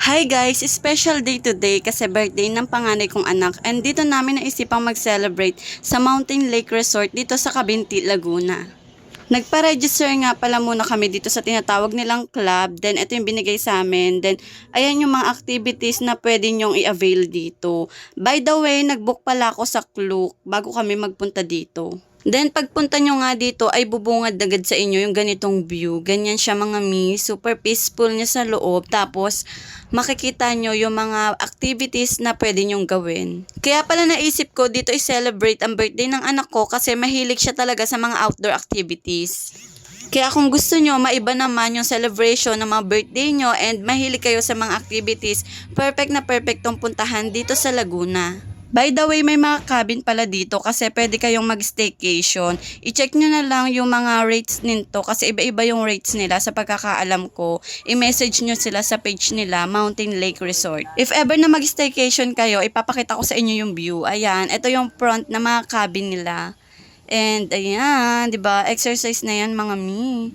Hi guys! Special day today kasi birthday ng panganay kong anak and dito namin naisipang mag-celebrate sa Mountain Lake Resort dito sa Cabinti, Laguna. Nagpa-register nga pala muna kami dito sa tinatawag nilang club, then ito yung binigay sa amin, then ayan yung mga activities na pwede nyong i-avail dito. By the way, nag-book pala ako sa Klook bago kami magpunta dito. Then pagpunta nyo nga dito ay bubungad agad sa inyo yung ganitong view. Ganyan siya mga super peaceful niya sa loob. Tapos makikita nyo yung mga activities na pwede nyong gawin. Kaya pala naisip ko dito i-celebrate ang birthday ng anak ko kasi mahilig siya talaga sa mga outdoor activities. Kaya kung gusto nyo, maiba naman yung celebration ng mga birthday nyo and mahilig kayo sa mga activities, perfect na perfect tong puntahan dito sa Laguna. By the way, may mga cabin pala dito kasi pwede kayong mag-staycation. I-check nyo na lang yung mga rates nito kasi iba-iba yung rates nila sa pagkakaalam ko. I-message nyo sila sa page nila, Mountain Lake Resort. If ever na mag-staycation kayo, ipapakita ko sa inyo yung view. Ayan, ito yung front na mga cabin nila. And ayan, 'di ba? Exercise na 'yan mga mi.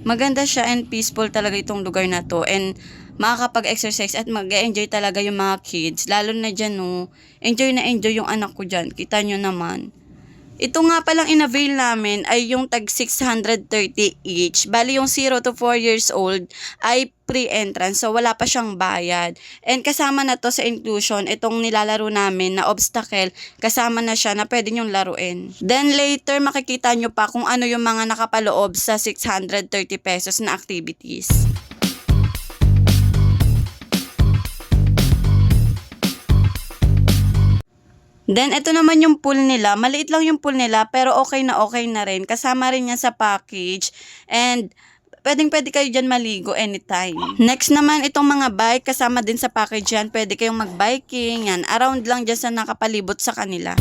Maganda siya and peaceful talaga itong lugar na to and makakapag-exercise at mag-enjoy talaga yung mga kids. Lalo na dyan, no. Enjoy na enjoy yung anak ko dyan. Kita nyo naman. Ito nga palang in-avail namin ay yung tag 630 each. Bali yung 0 to 4 years old ay pre-entrance. So wala pa siyang bayad. And kasama na to sa inclusion, itong nilalaro namin na obstacle, kasama na siya na pwede nyong laruin. Then later makikita nyo pa kung ano yung mga nakapaloob sa 630 pesos na activities. Then, ito naman yung pool nila. Maliit lang yung pool nila, pero okay na rin. Kasama rin yan sa package. And, pwede kayo dyan maligo anytime. Next naman, itong mga bike, kasama din sa package yan. Pwede kayong mag-biking. Yan, around lang dyan sa nakapalibot sa kanila.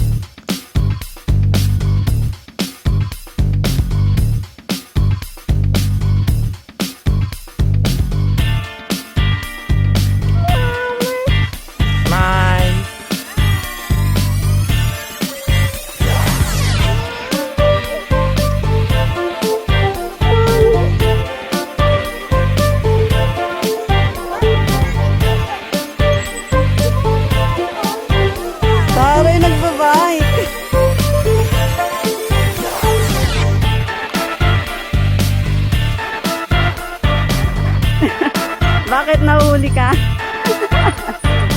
Bakit nahuli ka?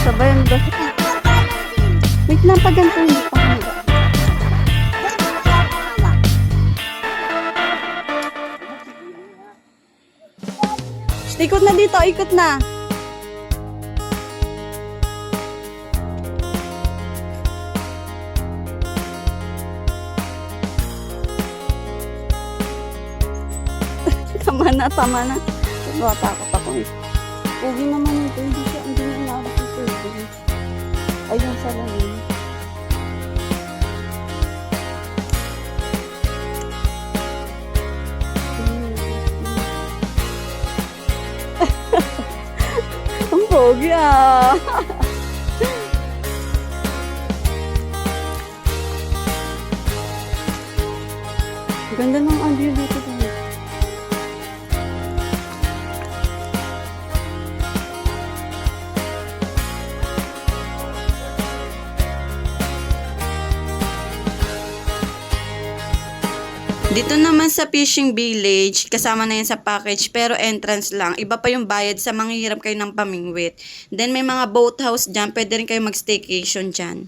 Sabayan ba? Wait lang, pagantuhin pa. Ikot na dito, ikot na. Tama na. Takot ako eh. Ugi naman ito, hindi niya inaabot ito. Ayun sa lamin. Ang pogi ah! Ganda ng view dito. Dito naman sa fishing village, kasama na yan sa package pero entrance lang. Iba pa yung bayad sa manghihirap kayo ng pamingwit. Then may mga boathouse dyan, pwede rin kayo mag-staycation dyan.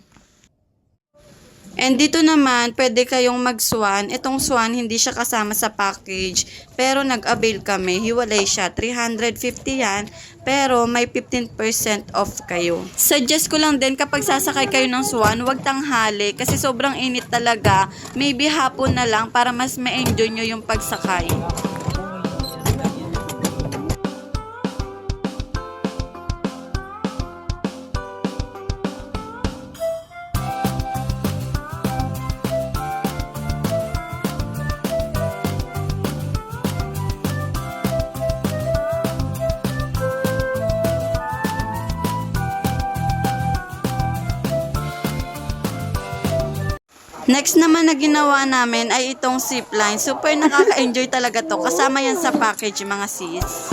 And dito naman, pwede kayong mag-swan. Itong swan, hindi siya kasama sa package. Pero nag-avail kami. Hiwalay siya. 350 yan. Pero may 15% off kayo. Suggest ko lang din kapag sasakay kayo ng swan, huwag tanghali. Kasi sobrang init talaga. Maybe hapon na lang para mas ma-enjoy nyo yung pagsakay. Next naman na ginawa namin ay itong zipline. Super nakaka-enjoy talaga to. Kasama yan sa package, mga sis.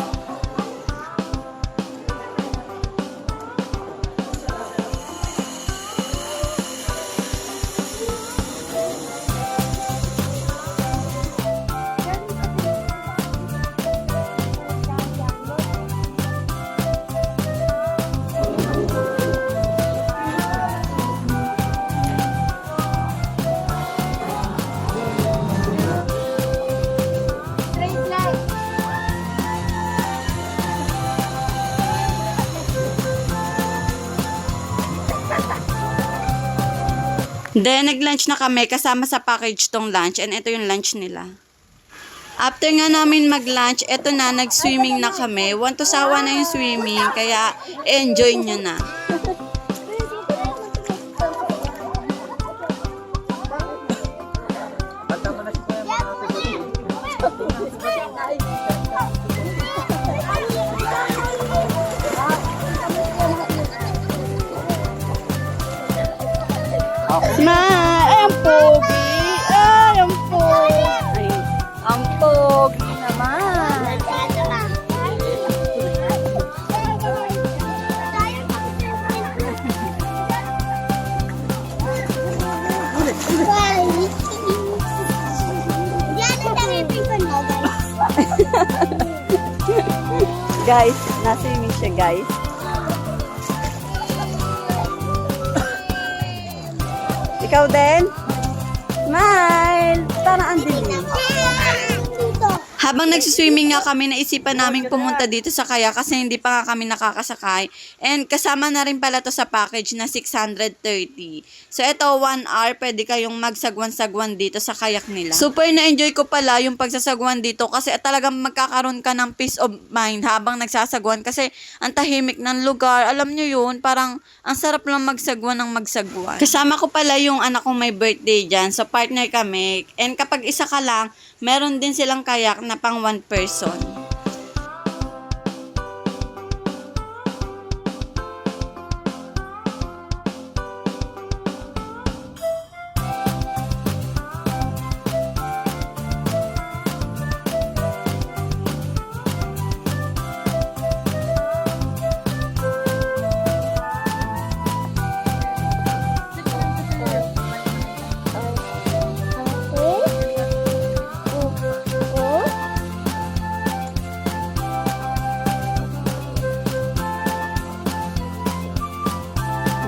Then, nag-lunch na kami kasama sa package tong lunch. And ito yung lunch nila. After nga namin mag-lunch, eto na, nag-swimming na kami. Want to sawa na yung swimming, kaya enjoy nyo na. Ay, ang pogi! Ay, ang pogi! Ay, ang pogi naman! Guys, nasa-swimming siya, guys. Ikaw din? Smile! Parang ang dilim. Habang nagsiswimming nga kami, naisipan naming pumunta dito sa kayak kasi hindi pa nga kami nakakasakay. And kasama na rin pala to sa package na 630. So ito, 1 hour, pwede kayong magsagwan-sagwan dito sa kayak nila. Super na-enjoy ko pala yung pagsasagwan dito kasi talagang magkakaroon ka ng peace of mind habang nagsasagwan kasi ang tahimik ng lugar. Alam nyo yun, parang ang sarap lang magsagwan ng magsagwan. Kasama ko pala yung anak kong may birthday dyan, so partner kami. And kapag isa ka lang, meron din silang kayak na pang 1 person.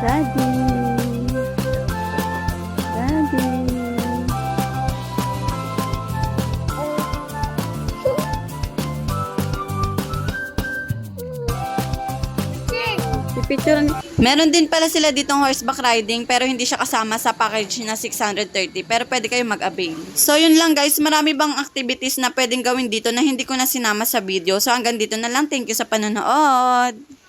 Daddy. Daddy. Pipicture. Meron din pala sila ditong horseback riding pero hindi siya kasama sa package na 630 pero pwede kayo mag-avail. So yun lang guys, marami bang activities na pwedeng gawin dito na hindi ko na sinama sa video. So hanggang dito na lang. Thank you sa panonood.